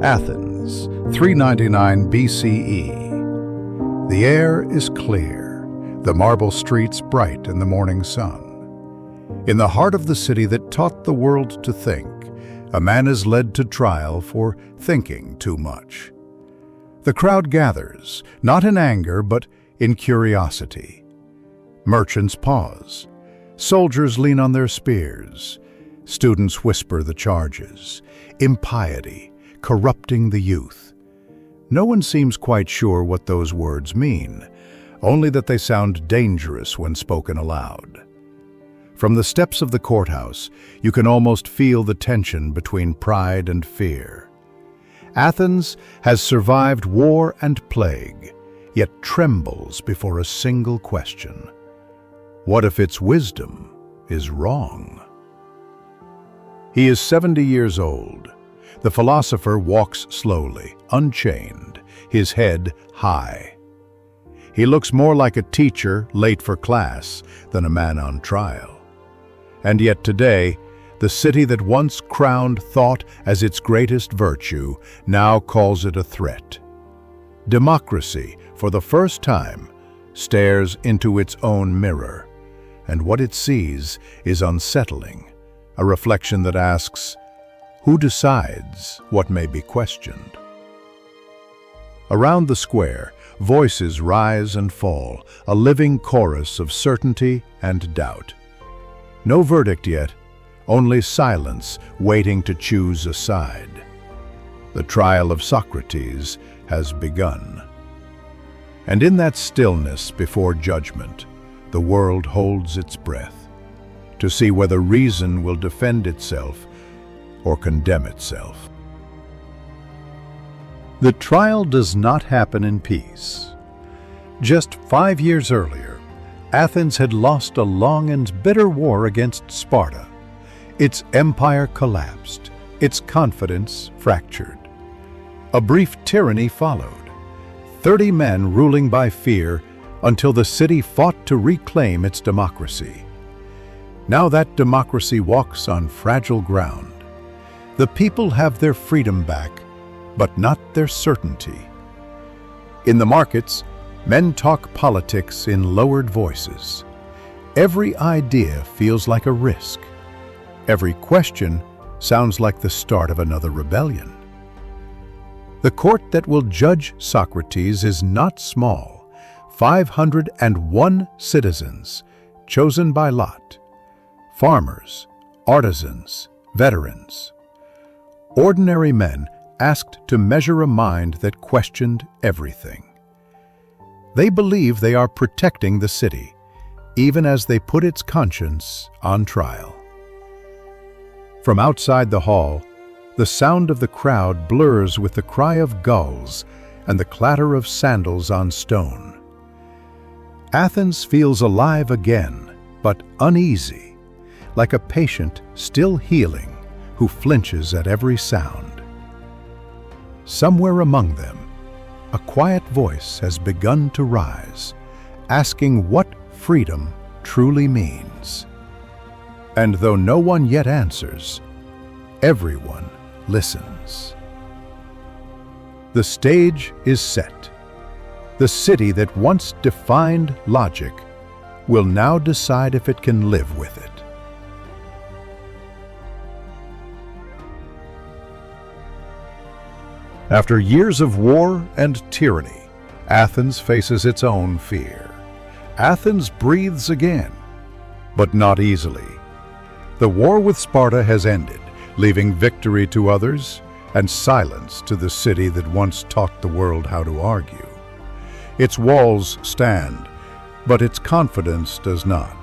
Athens, 399 BCE. The air is clear, the marble streets bright in the morning sun. In the heart of the city that taught the world to think, a man is led to trial for thinking too much. The crowd gathers, not in anger, but in curiosity. Merchants pause. Soldiers lean on their spears. Students whisper the charges. Impiety, corrupting the youth. No one seems quite sure what those words mean, only that they sound dangerous when spoken aloud. From the steps of the courthouse, you can almost feel the tension between pride and fear. Athens has survived war and plague, yet trembles before a single question. What if its wisdom is wrong? He is 70 years old. The philosopher walks slowly, unchained, his head high. He looks more like a teacher late for class than a man on trial. And yet today, the city that once crowned thought as its greatest virtue now calls it a threat. Democracy, for the first time, stares into its own mirror, and what it sees is unsettling, a reflection that asks, who decides what may be questioned? Around the square, voices rise and fall, a living chorus of certainty and doubt. No verdict yet, only silence waiting to choose a side. The trial of Socrates has begun. And in that stillness before judgment, the world holds its breath, to see whether reason will defend itself or condemn itself. The trial does not happen in peace. Just 5 years earlier, Athens had lost a long and bitter war against Sparta. Its empire collapsed, its confidence fractured. A brief tyranny followed, 30 men ruling by fear until the city fought to reclaim its democracy. Now that democracy walks on fragile ground. The people have their freedom back, but not their certainty. In the markets, men talk politics in lowered voices. Every idea feels like a risk. Every question sounds like the start of another rebellion. The court that will judge Socrates is not small. 501 citizens, chosen by lot. Farmers, artisans, veterans. Ordinary men asked to measure a mind that questioned everything. They believe they are protecting the city, even as they put its conscience on trial. From outside the hall, the sound of the crowd blurs with the cry of gulls and the clatter of sandals on stone. Athens feels alive again, but uneasy, like a patient still healing who flinches at every sound. Somewhere among them, a quiet voice has begun to rise, asking what freedom truly means. And though no one yet answers, everyone listens. The stage is set. The city that once defined logic will now decide if it can live with it. After years of war and tyranny, Athens faces its own fear. Athens breathes again, but not easily. The war with Sparta has ended, leaving victory to others and silence to the city that once taught the world how to argue. Its walls stand, but its confidence does not.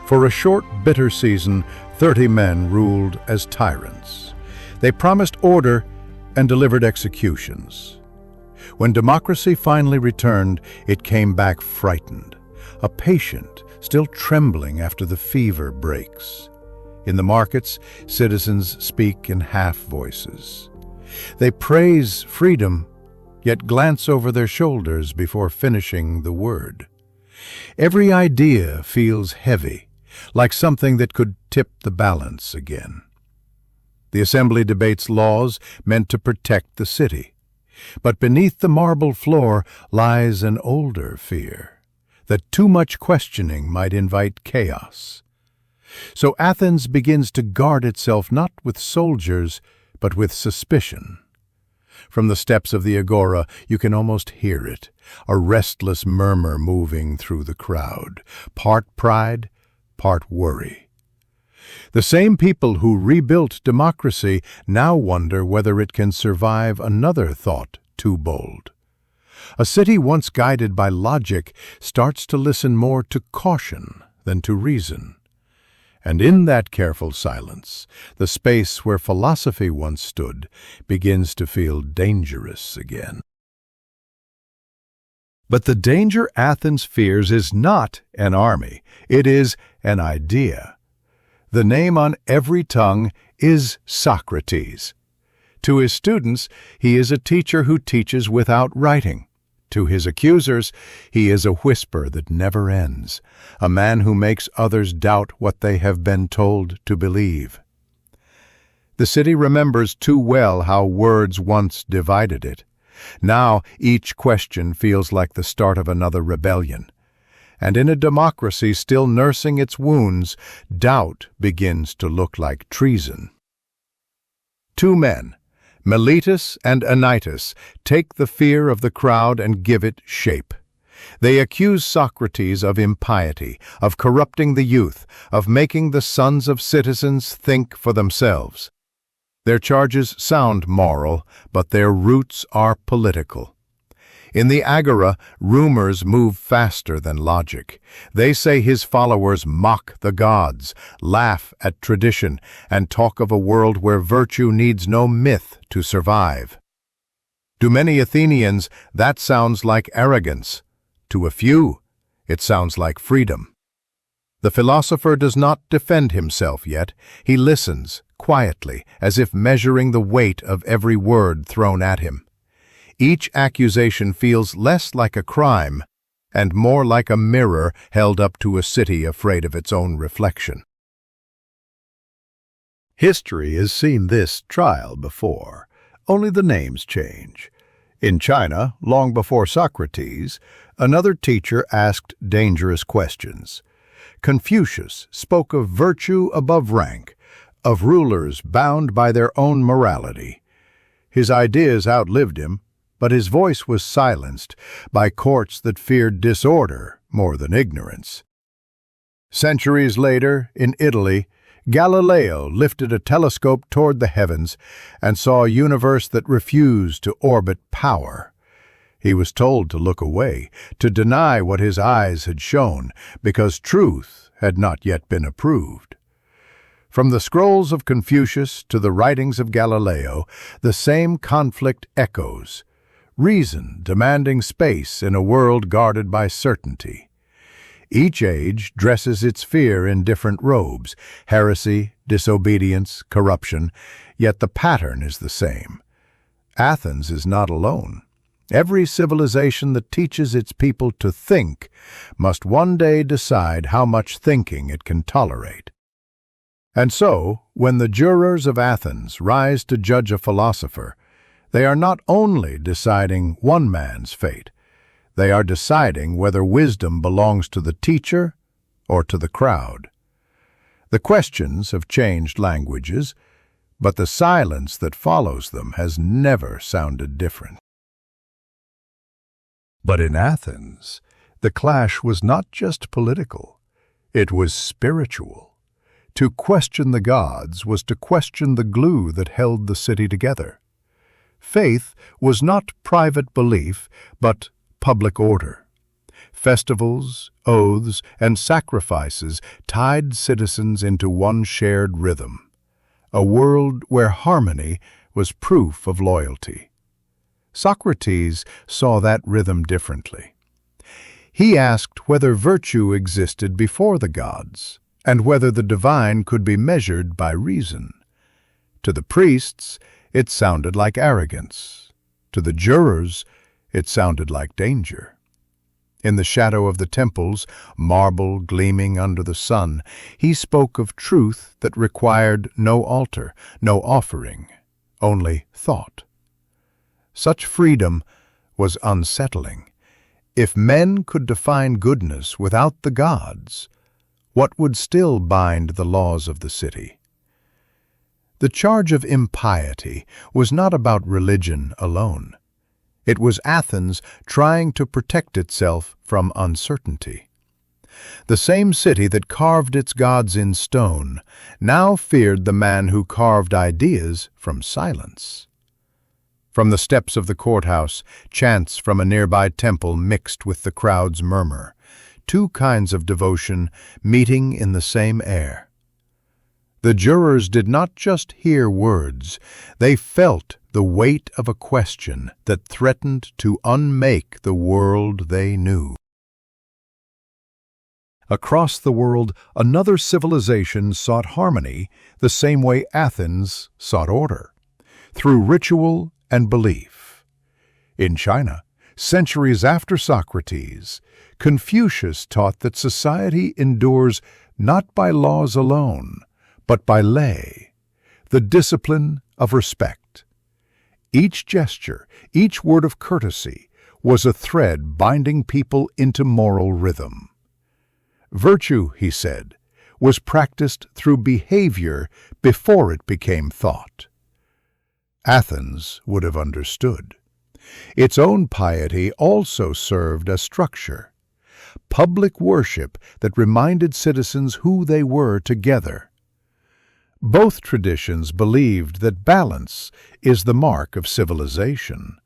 For a short, bitter season, 30 men ruled as tyrants. They promised order and delivered executions. When democracy finally returned, it came back frightened, a patient still trembling after the fever breaks. In the markets, citizens speak in half voices. They praise freedom, yet glance over their shoulders before finishing the word. Every idea feels heavy, like something that could tip the balance again. The assembly debates laws meant to protect the city. But beneath the marble floor lies an older fear, that too much questioning might invite chaos. So Athens begins to guard itself not with soldiers, but with suspicion. From the steps of the agora you can almost hear it, a restless murmur moving through the crowd, part pride, part worry. The same people who rebuilt democracy now wonder whether it can survive another thought too bold. A city once guided by logic starts to listen more to caution than to reason. And in that careful silence, the space where philosophy once stood begins to feel dangerous again. But the danger Athens fears is not an army, it is an idea. The name on every tongue is Socrates. To his students, he is a teacher who teaches without writing. To his accusers, he is a whisper that never ends, a man who makes others doubt what they have been told to believe. The city remembers too well how words once divided it. Now each question feels like the start of another rebellion. And in a democracy still nursing its wounds, doubt begins to look like treason. Two men, Miletus and Anytus, take the fear of the crowd and give it shape. They accuse Socrates of impiety, of corrupting the youth, of making the sons of citizens think for themselves. Their charges sound moral, but their roots are political. In the agora, rumors move faster than logic. They say his followers mock the gods, laugh at tradition, and talk of a world where virtue needs no myth to survive. To many Athenians, that sounds like arrogance. To a few, it sounds like freedom. The philosopher does not defend himself yet. He listens, quietly, as if measuring the weight of every word thrown at him. Each accusation feels less like a crime and more like a mirror held up to a city afraid of its own reflection. History has seen this trial before, only the names change. In China, long before Socrates, another teacher asked dangerous questions. Confucius spoke of virtue above rank, of rulers bound by their own morality. His ideas outlived him, but his voice was silenced by courts that feared disorder more than ignorance. Centuries later, in Italy, Galileo lifted a telescope toward the heavens and saw a universe that refused to orbit power. He was told to look away, to deny what his eyes had shown, because truth had not yet been approved. From the scrolls of Confucius to the writings of Galileo, the same conflict echoes. Reason demanding space in a world guarded by certainty. Each age dresses its fear in different robes, heresy, disobedience, corruption, yet the pattern is the same. Athens is not alone. Every civilization that teaches its people to think must one day decide how much thinking it can tolerate. And so, when the jurors of Athens rise to judge a philosopher, they are not only deciding one man's fate, they are deciding whether wisdom belongs to the teacher or to the crowd. The questions have changed languages, but the silence that follows them has never sounded different. But in Athens, the clash was not just political, it was spiritual. To question the gods was to question the glue that held the city together. Faith was not private belief, but public order. Festivals, oaths, and sacrifices tied citizens into one shared rhythm, a world where harmony was proof of loyalty. Socrates saw that rhythm differently. He asked whether virtue existed before the gods, and whether the divine could be measured by reason. To the priests, it sounded like arrogance. To the jurors, it sounded like danger. In the shadow of the temples, marble gleaming under the sun, he spoke of truth that required no altar, no offering, only thought. Such freedom was unsettling. If men could define goodness without the gods, what would still bind the laws of the city? The charge of impiety was not about religion alone. It was Athens trying to protect itself from uncertainty. The same city that carved its gods in stone now feared the man who carved ideas from silence. From the steps of the courthouse, chants from a nearby temple mixed with the crowd's murmur, two kinds of devotion meeting in the same air. The jurors did not just hear words, they felt the weight of a question that threatened to unmake the world they knew. Across the world, another civilization sought harmony the same way Athens sought order, through ritual and belief. In China, centuries after Socrates, Confucius taught that society endures not by laws alone, but by lei, the discipline of respect. Each gesture, each word of courtesy, was a thread binding people into moral rhythm. Virtue, he said, was practiced through behavior before it became thought. Athens would have understood. Its own piety also served as structure, public worship that reminded citizens who they were together. Both traditions believed that balance is the mark of civilization.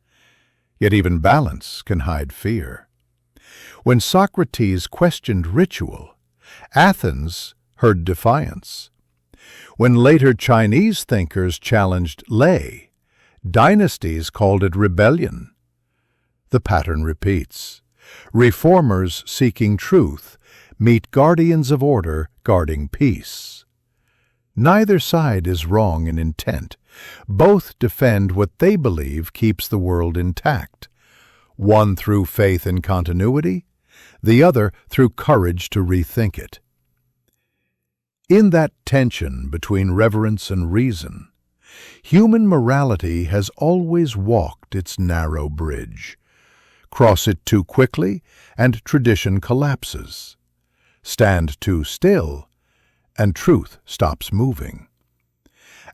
Yet even balance can hide fear. When Socrates questioned ritual, Athens heard defiance. When later Chinese thinkers challenged lei, dynasties called it rebellion. The pattern repeats. Reformers seeking truth meet guardians of order guarding peace. Neither side is wrong in intent. Both defend what they believe keeps the world intact, one through faith in continuity, the other through courage to rethink it. In that tension between reverence and reason, human morality has always walked its narrow bridge. Cross it too quickly, and tradition collapses. Stand too still, and truth stops moving.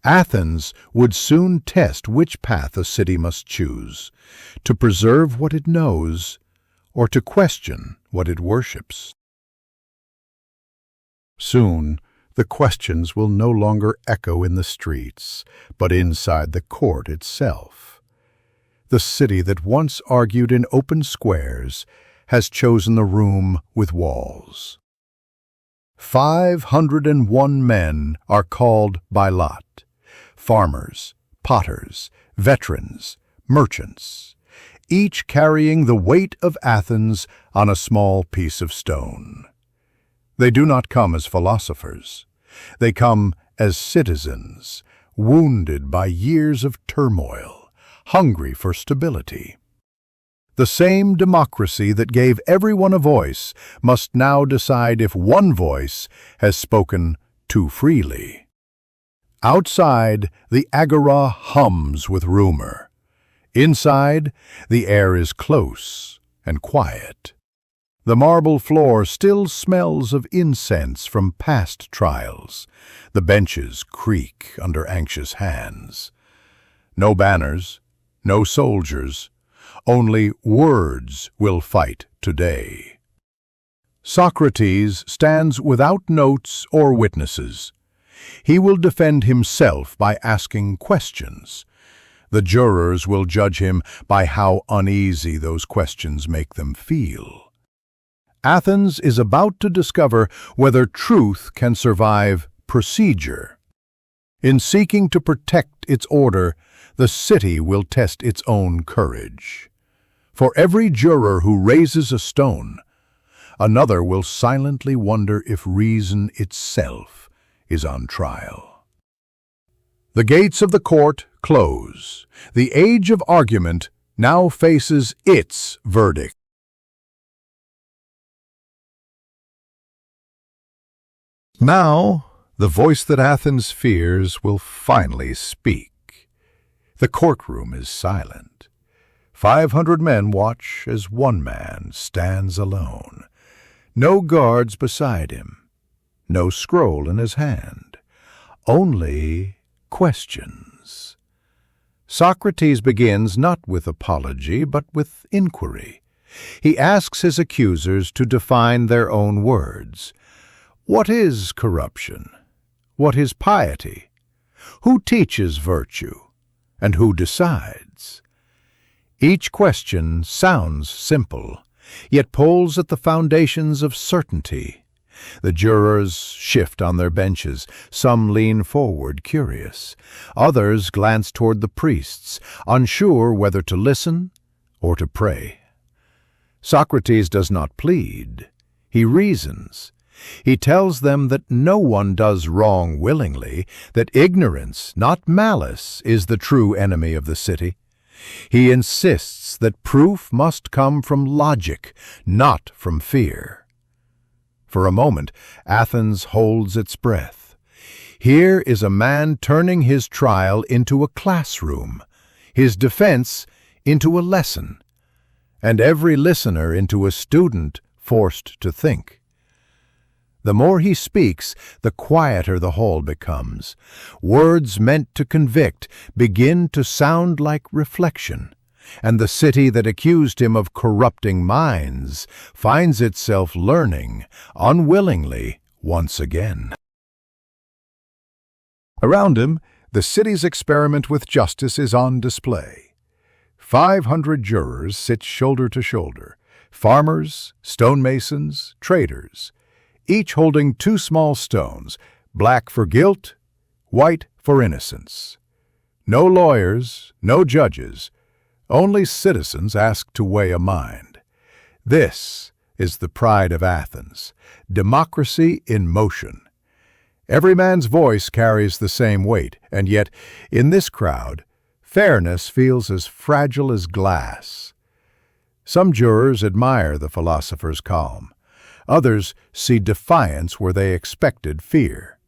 Athens would soon test which path a city must choose, to preserve what it knows or to question what it worships. Soon, the questions will no longer echo in the streets, but inside the court itself. The city that once argued in open squares has chosen the room with walls. 501 men are called by lot, farmers, potters, veterans, merchants, each carrying the weight of Athens on a small piece of stone. They do not come as philosophers. They come as citizens, wounded by years of turmoil, hungry for stability. The same democracy that gave everyone a voice must now decide if one voice has spoken too freely. Outside, the agora hums with rumor. Inside, the air is close and quiet. The marble floor still smells of incense from past trials. The benches creak under anxious hands. No banners, no soldiers, only words will fight today. Socrates stands without notes or witnesses. He will defend himself by asking questions. The jurors will judge him by how uneasy those questions make them feel. Athens is about to discover whether truth can survive procedure. In seeking to protect its order, the city will test its own courage. For every juror who raises a stone, another will silently wonder if reason itself is on trial. The gates of the court close. The age of argument now faces its verdict. Now, the voice that Athens fears will finally speak. The courtroom is silent. 500 men watch as one man stands alone. No guards beside him, no scroll in his hand, only questions. Socrates begins not with apology, but with inquiry. He asks his accusers to define their own words. What is corruption? What is piety? Who teaches virtue? And who decides? Each question sounds simple, yet pulls at the foundations of certainty. The jurors shift on their benches. Some lean forward, curious. Others glance toward the priests, unsure whether to listen or to pray. Socrates does not plead. He reasons. He tells them that no one does wrong willingly, that ignorance, not malice, is the true enemy of the city. He insists that proof must come from logic, not from fear. For a moment, Athens holds its breath. Here is a man turning his trial into a classroom, his defense into a lesson, and every listener into a student forced to think. The more he speaks, the quieter the hall becomes. Words meant to convict begin to sound like reflection, and the city that accused him of corrupting minds finds itself learning, unwillingly, once again. Around him, the city's experiment with justice is on display. 500 jurors sit shoulder to shoulder, farmers, stonemasons, traders, each holding 2 small stones, black for guilt, white for innocence. No lawyers, no judges, only citizens asked to weigh a mind. This is the pride of Athens, democracy in motion. Every man's voice carries the same weight, and yet, in this crowd, fairness feels as fragile as glass. Some jurors admire the philosopher's calm. Others see defiance where they expected fear.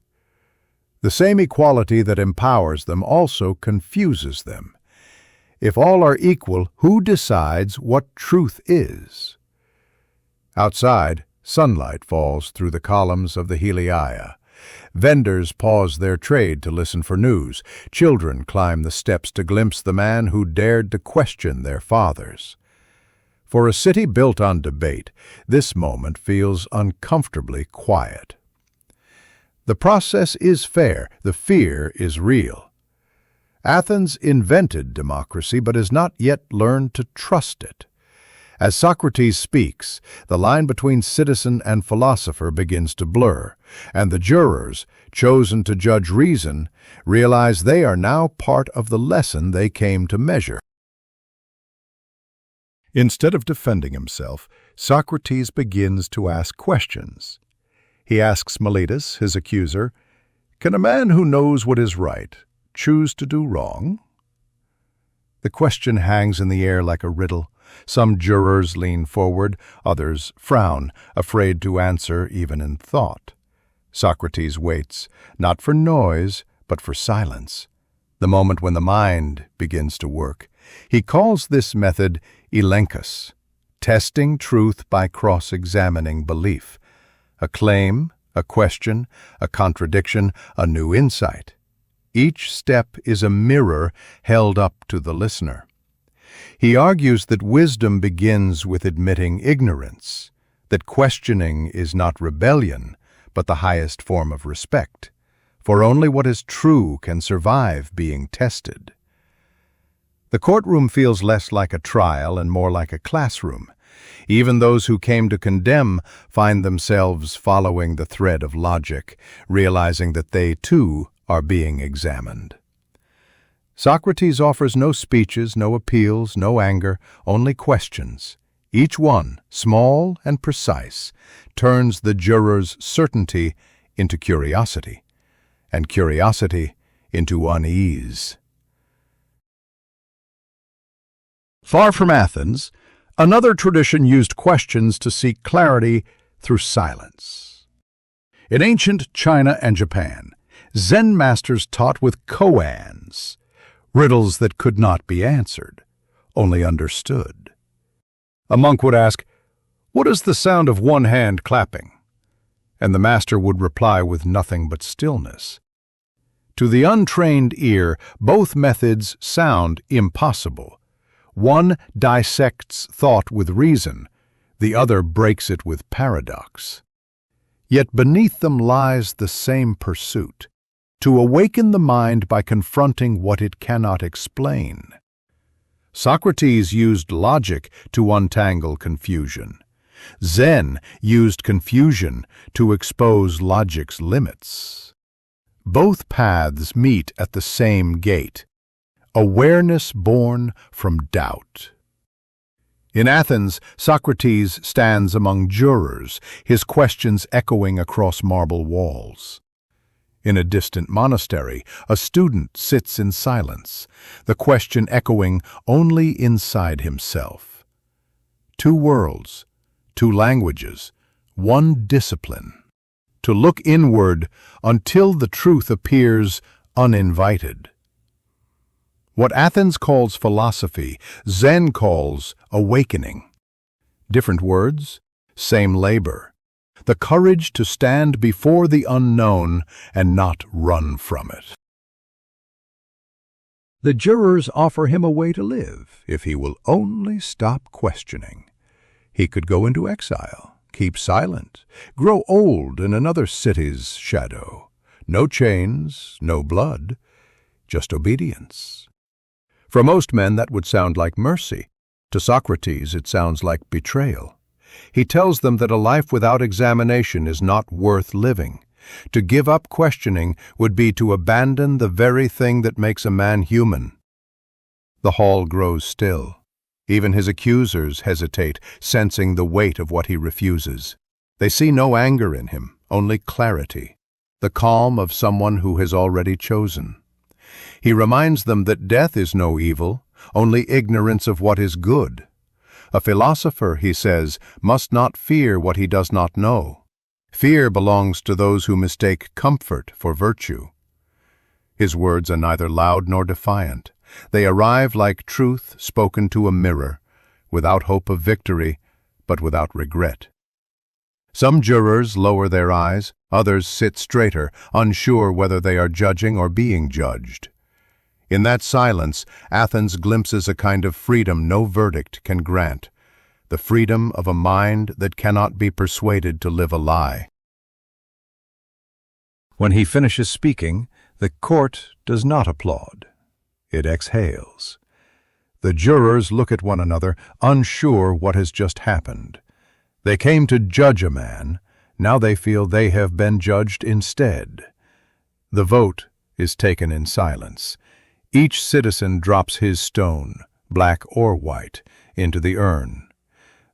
The same equality that empowers them also confuses them. If all are equal, who decides what truth is? Outside, sunlight falls through the columns of the Heliaia. Vendors pause their trade to listen for news. Children climb the steps to glimpse the man who dared to question their fathers. For a city built on debate, this moment feels uncomfortably quiet. The process is fair, the fear is real. Athens invented democracy but has not yet learned to trust it. As Socrates speaks, the line between citizen and philosopher begins to blur, and the jurors, chosen to judge reason, realize they are now part of the lesson they came to measure. Instead of defending himself, Socrates begins to ask questions. He asks Meletus, his accuser, "Can a man who knows what is right choose to do wrong?" The question hangs in the air like a riddle. Some jurors lean forward, others frown, afraid to answer even in thought. Socrates waits, not for noise, but for silence, the moment when the mind begins to work. He calls this method elenchus, testing truth by cross-examining belief. A claim, a question, a contradiction, a new insight. Each step is a mirror held up to the listener. He argues that wisdom begins with admitting ignorance, that questioning is not rebellion, but the highest form of respect, for only what is true can survive being tested. The courtroom feels less like a trial and more like a classroom. Even those who came to condemn find themselves following the thread of logic, realizing that they, too, are being examined. Socrates offers no speeches, no appeals, no anger, only questions. Each one, small and precise, turns the juror's certainty into curiosity, and curiosity into unease. Far from Athens, another tradition used questions to seek clarity through silence. In ancient China and Japan, Zen masters taught with koans, riddles that could not be answered, only understood. A monk would ask, "What is the sound of one hand clapping?" And the master would reply with nothing but stillness. To the untrained ear, both methods sound impossible. One dissects thought with reason, the other breaks it with paradox. Yet beneath them lies the same pursuit, to awaken the mind by confronting what it cannot explain. Socrates used logic to untangle confusion. Zen used confusion to expose logic's limits. Both paths meet at the same gate, awareness born from doubt. In Athens, Socrates stands among jurors, his questions echoing across marble walls. In a distant monastery, a student sits in silence, the question echoing only inside himself. Two worlds, two languages, one discipline. To look inward until the truth appears uninvited. What Athens calls philosophy, Zen calls awakening. Different words, same labor. The courage to stand before the unknown and not run from it. The jurors offer him a way to live if he will only stop questioning. He could go into exile, keep silent, grow old in another city's shadow. No chains, no blood, just obedience. For most men that would sound like mercy. To Socrates it sounds like betrayal. He tells them that a life without examination is not worth living. To give up questioning would be to abandon the very thing that makes a man human. The hall grows still. Even his accusers hesitate, sensing the weight of what he refuses. They see no anger in him, only clarity, the calm of someone who has already chosen. He reminds them that death is no evil, only ignorance of what is good. A philosopher, he says, must not fear what he does not know. Fear belongs to those who mistake comfort for virtue. His words are neither loud nor defiant. They arrive like truth spoken to a mirror, without hope of victory, but without regret. Some jurors lower their eyes, others sit straighter, unsure whether they are judging or being judged. In that silence, Athens glimpses a kind of freedom no verdict can grant, the freedom of a mind that cannot be persuaded to live a lie. When he finishes speaking, the court does not applaud. It exhales. The jurors look at one another, unsure what has just happened. They came to judge a man, now they feel they have been judged instead. The vote is taken in silence. Each citizen drops his stone, black or white, into the urn.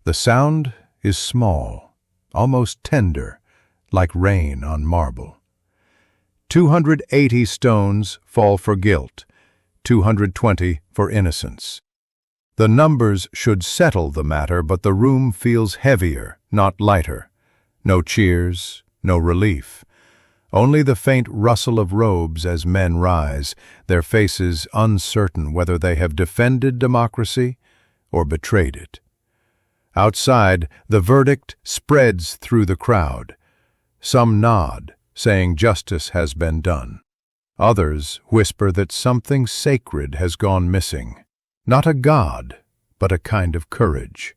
The sound is small, almost tender, like rain on marble. 280 stones fall for guilt, 220 for innocence. The numbers should settle the matter, but the room feels heavier, not lighter. No cheers, no relief. Only the faint rustle of robes as men rise, their faces uncertain whether they have defended democracy or betrayed it. Outside, the verdict spreads through the crowd. Some nod, saying justice has been done. Others whisper that something sacred has gone missing. Not a god, but a kind of courage.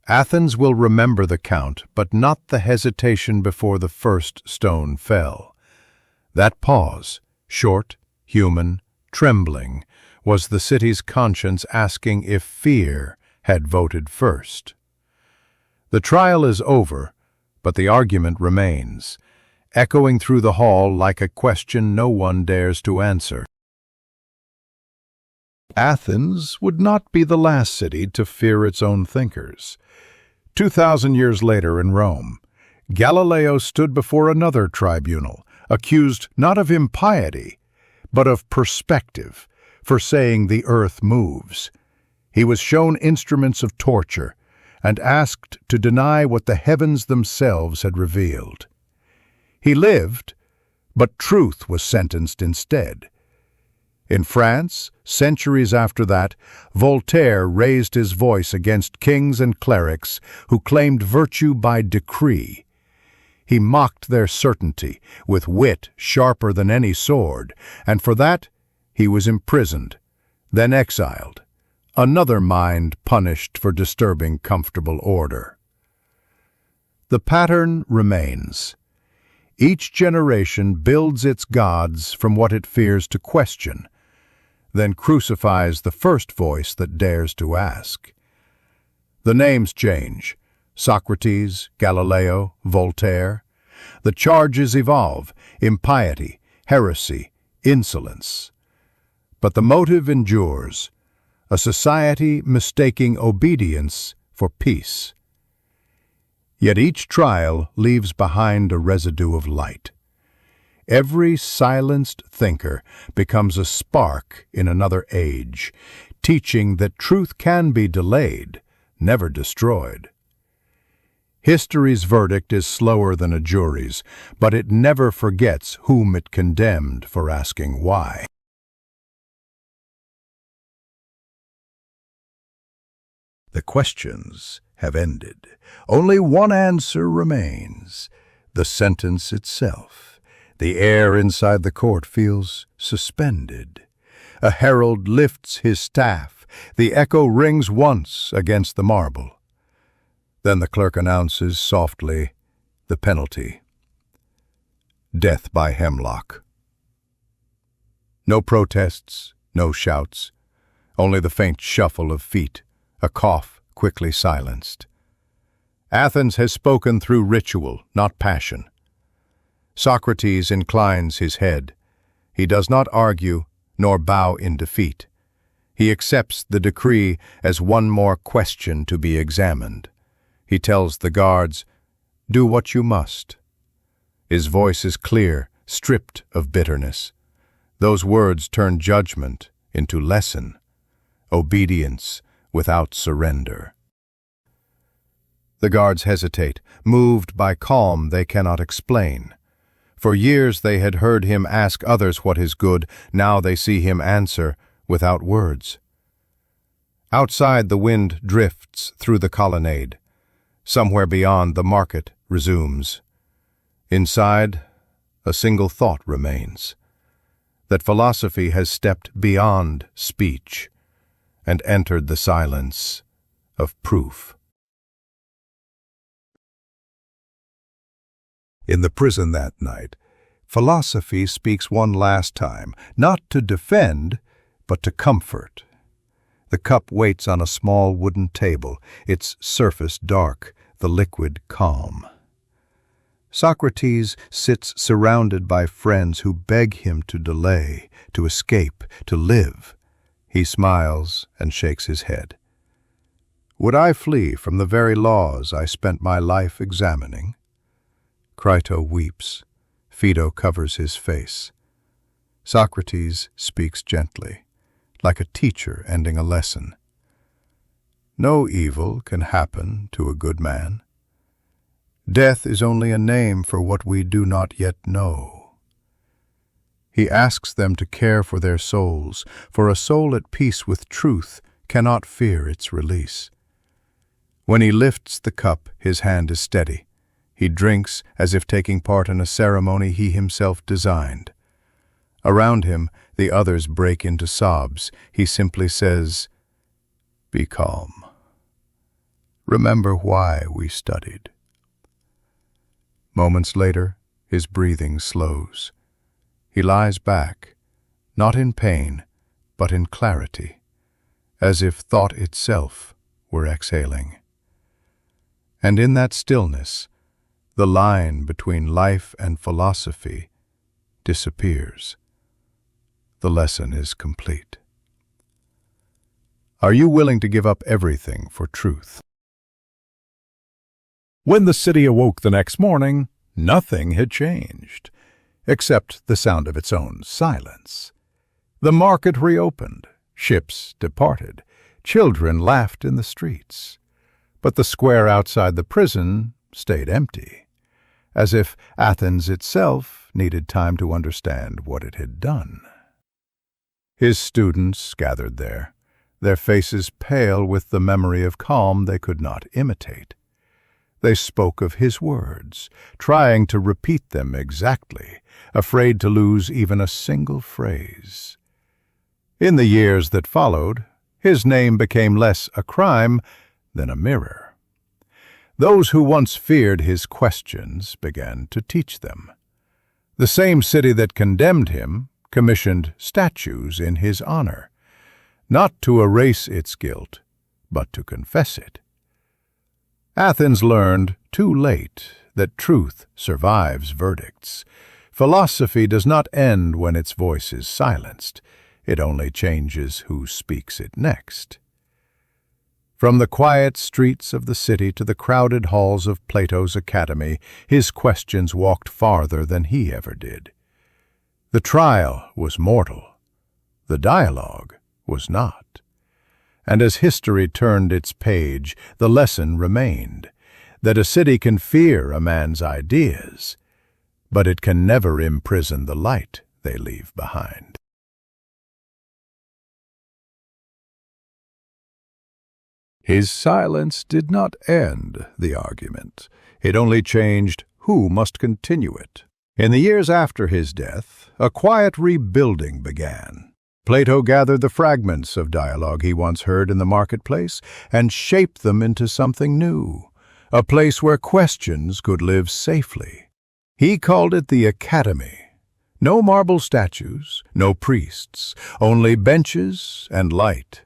Athens will remember the count, but not the hesitation before the first stone fell. That pause, short, human, trembling, was the city's conscience asking if fear had voted first. The trial is over, but the argument remains, echoing through the hall like a question no one dares to answer. Athens would not be the last city to fear its own thinkers. 2,000 years later in Rome, Galileo stood before another tribunal, accused not of impiety, but of perspective, for saying the earth moves. He was shown instruments of torture and asked to deny what the heavens themselves had revealed. He lived, but truth was sentenced instead. In France, centuries after that, Voltaire raised his voice against kings and clerics who claimed virtue by decree. He mocked their certainty with wit sharper than any sword, and for that he was imprisoned, then exiled, another mind punished for disturbing comfortable order. The pattern remains. Each generation builds its gods from what it fears to question, then crucifies the first voice that dares to ask. The names change: Socrates, Galileo, Voltaire. The charges evolve: impiety, heresy, insolence. But the motive endures: a society mistaking obedience for peace. Yet each trial leaves behind a residue of light. Every silenced thinker becomes a spark in another age, teaching that truth can be delayed, never destroyed. History's verdict is slower than a jury's, but it never forgets whom it condemned for asking why. The questions have ended. Only one answer remains: the sentence itself. The air inside the court feels suspended. A herald lifts his staff. The echo rings once against the marble. Then the clerk announces softly the penalty: death by hemlock. No protests, no shouts, only the faint shuffle of feet, a cough quickly silenced. Athens has spoken through ritual, not passion. Socrates inclines his head. He does not argue, nor bow in defeat. He accepts the decree as one more question to be examined. He tells the guards, "Do what you must." His voice is clear, stripped of bitterness. Those words turn judgment into lesson, obedience without surrender. The guards hesitate, moved by calm they cannot explain. For years they had heard him ask others what is good. Now they see him answer without words. Outside, the wind drifts through the colonnade. Somewhere beyond, the market resumes. Inside, a single thought remains: that philosophy has stepped beyond speech and entered the silence of proof. In the prison that night, philosophy speaks one last time, not to defend, but to comfort. The cup waits on a small wooden table, its surface dark, the liquid calm. Socrates sits surrounded by friends who beg him to delay, to escape, to live. He smiles and shakes his head. Would I flee from the very laws I spent my life examining? Crito weeps. Phaedo covers his face. Socrates speaks gently, like a teacher ending a lesson. No evil can happen to a good man. Death is only a name for what we do not yet know. He asks them to care for their souls, for a soul at peace with truth cannot fear its release. When he lifts the cup, his hand is steady. He drinks as if taking part in a ceremony he himself designed. Around him, the others break into sobs. He simply says, "Be calm. Remember why we studied." Moments later, his breathing slows. He lies back, not in pain, but in clarity, as if thought itself were exhaling. And in that stillness, the line between life and philosophy disappears. The lesson is complete. Are you willing to give up everything for truth? When the city awoke the next morning, nothing had changed, except the sound of its own silence. The market reopened, ships departed, children laughed in the streets. But the square outside the prison stayed empty. as if Athens itself needed time to understand what it had done. His students gathered there, their faces pale with the memory of calm they could not imitate. They spoke of his words, trying to repeat them exactly, afraid to lose even a single phrase. In the years that followed, his name became less a crime than a mirror. Those who once feared his questions began to teach them. The same city that condemned him commissioned statues in his honor, not to erase its guilt, but to confess it. Athens learned, too late, that truth survives verdicts. Philosophy does not end when its voice is silenced. It only changes who speaks it next. From the quiet streets of the city to the crowded halls of Plato's academy, his questions walked farther than he ever did. The trial was mortal. The dialogue was not. And as history turned its page, the lesson remained, that a city can fear a man's ideas, but it can never imprison the light they leave behind. His silence did not end the argument. It only changed who must continue it. In the years after his death, a quiet rebuilding began. Plato gathered the fragments of dialogue he once heard in the marketplace and shaped them into something new, a place where questions could live safely. He called it the Academy. No marble statues, no priests, only benches and light.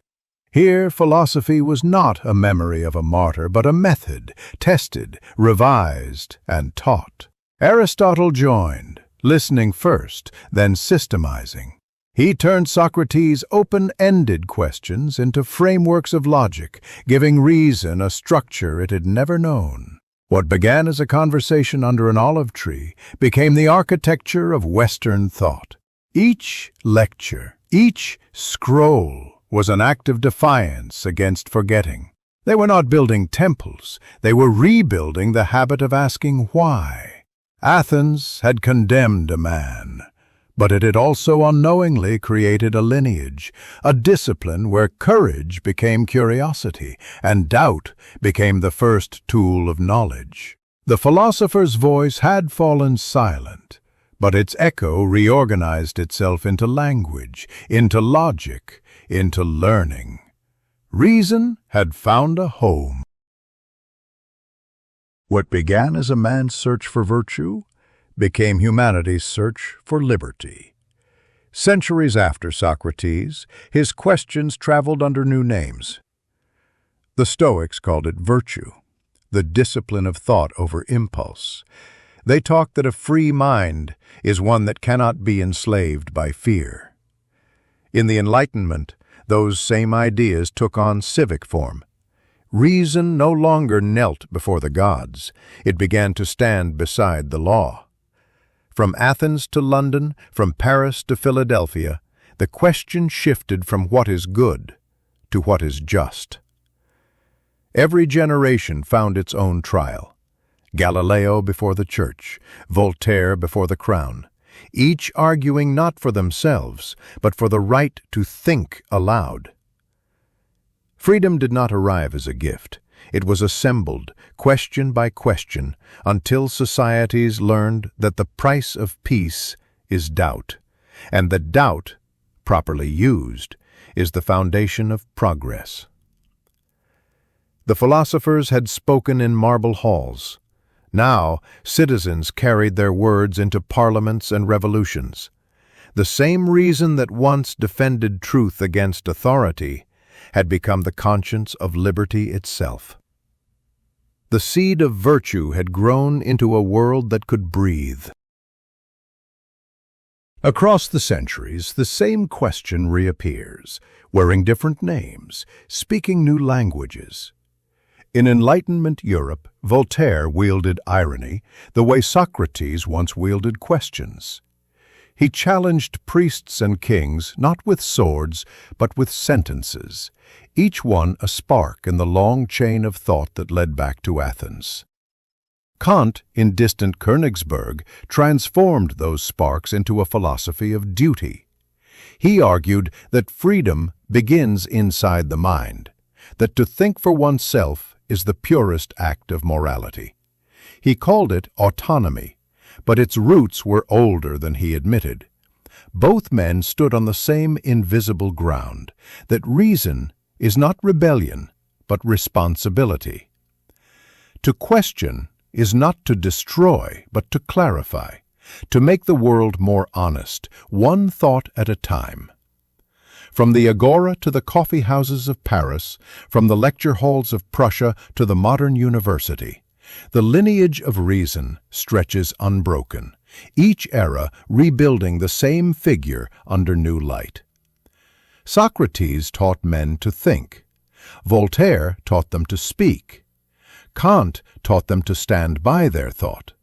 Here, philosophy was not a memory of a martyr, but a method, tested, revised, and taught. Aristotle joined, listening first, then systemizing. He turned Socrates' open-ended questions into frameworks of logic, giving reason a structure it had never known. What began as a conversation under an olive tree became the architecture of Western thought. Each lecture, each scroll, was an act of defiance against forgetting. They were not building temples, they were rebuilding the habit of asking why. Athens had condemned a man, but it had also unknowingly created a lineage, a discipline where courage became curiosity and doubt became the first tool of knowledge. The philosopher's voice had fallen silent, but its echo reorganized itself into language, into logic, into learning. Reason had found a home. What began as a man's search for virtue became humanity's search for liberty. Centuries after Socrates, his questions traveled under new names. The Stoics called it virtue, the discipline of thought over impulse. They talked that a free mind is one that cannot be enslaved by fear. In the Enlightenment, those same ideas took on civic form. Reason no longer knelt before the gods. It began to stand beside the law. From Athens to London, from Paris to Philadelphia, the question shifted from what is good to what is just. Every generation found its own trial. Galileo before the church, Voltaire before the crown, each arguing not for themselves, but for the right to think aloud. Freedom did not arrive as a gift. It was assembled, question by question, until societies learned that the price of peace is doubt, and that doubt, properly used, is the foundation of progress. The philosophers had spoken in marble halls. Now, citizens carried their words into parliaments and revolutions. The same reason that once defended truth against authority had become the conscience of liberty itself. The seed of virtue had grown into a world that could breathe. Across the centuries, the same question reappears, wearing different names, speaking new languages. In Enlightenment Europe, Voltaire wielded irony the way Socrates once wielded questions. He challenged priests and kings not with swords, but with sentences, each one a spark in the long chain of thought that led back to Athens. Kant, in distant Königsberg, transformed those sparks into a philosophy of duty. He argued that freedom begins inside the mind, that to think for oneself is the purest act of morality. He called it autonomy, but its roots were older than he admitted. Both men stood on the same invisible ground, that reason is not rebellion, but responsibility. To question is not to destroy, but to clarify, to make the world more honest, one thought at a time. From the agora to the coffee houses of Paris, from the lecture halls of Prussia to the modern university, the lineage of reason stretches unbroken, each era rebuilding the same figure under new light. Socrates taught men to think. Voltaire taught them to speak. Kant taught them to stand by their thought.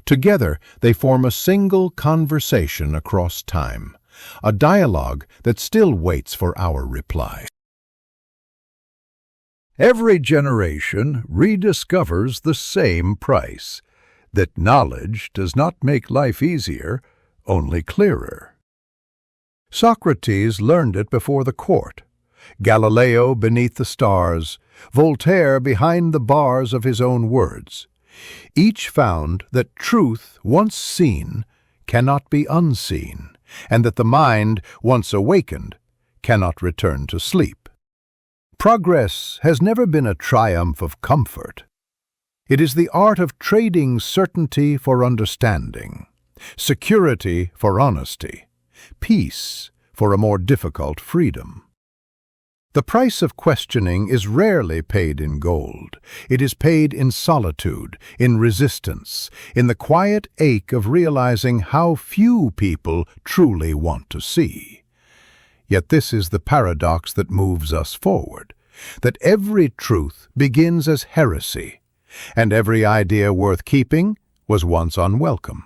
Together, they form a single conversation across time, a dialogue that still waits for our reply. Every generation rediscovers the same price, that knowledge does not make life easier, only clearer. Socrates learned it before the court, Galileo beneath the stars, Voltaire behind the bars of his own words. Each found that truth once seen cannot be unseen, and that the mind, once awakened, cannot return to sleep. Progress has never been a triumph of comfort. It is the art of trading certainty for understanding, security for honesty, peace for a more difficult freedom. The price of questioning is rarely paid in gold. It is paid in solitude, in resistance, in the quiet ache of realizing how few people truly want to see. Yet this is the paradox that moves us forward, that every truth begins as heresy, and every idea worth keeping was once unwelcome.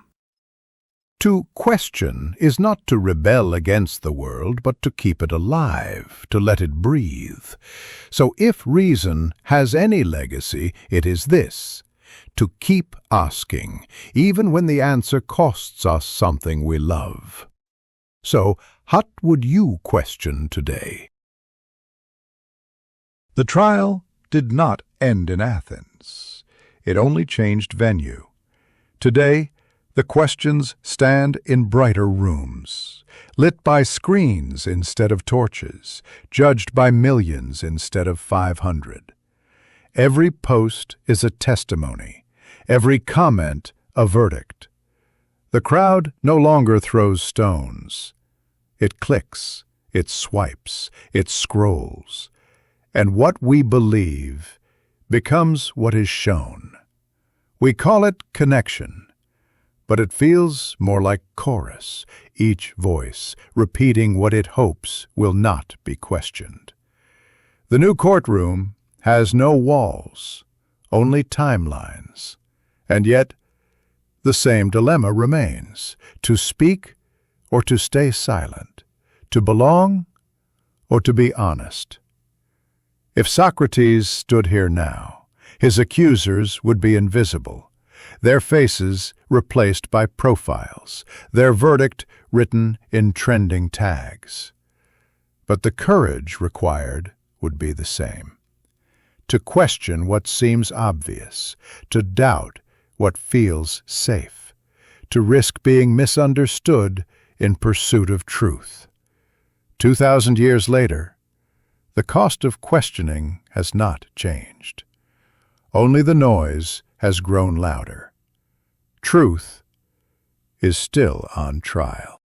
To question is not to rebel against the world, but to keep it alive, to let it breathe. So if reason has any legacy, it is this: to keep asking, even when the answer costs us something we love. So, what would you question today? The trial did not end in Athens. It only changed venue. Today, the questions stand in brighter rooms, lit by screens instead of torches, judged by millions instead of 500. Every post is a testimony, every comment a verdict. The crowd no longer throws stones. It clicks, it swipes, it scrolls, and what we believe becomes what is shown. We call it connection, but it feels more like chorus, each voice repeating what it hopes will not be questioned. The new courtroom has no walls, only timelines, and yet the same dilemma remains: to speak or to stay silent, to belong or to be honest. If Socrates stood here now, his accusers would be invisible, their faces replaced by profiles, their verdict written in trending tags. But the courage required would be the same: to question what seems obvious, to doubt what feels safe, to risk being misunderstood in pursuit of truth. 2,000 years later, the cost of questioning has not changed. Only the noise has grown louder. Truth is still on trial.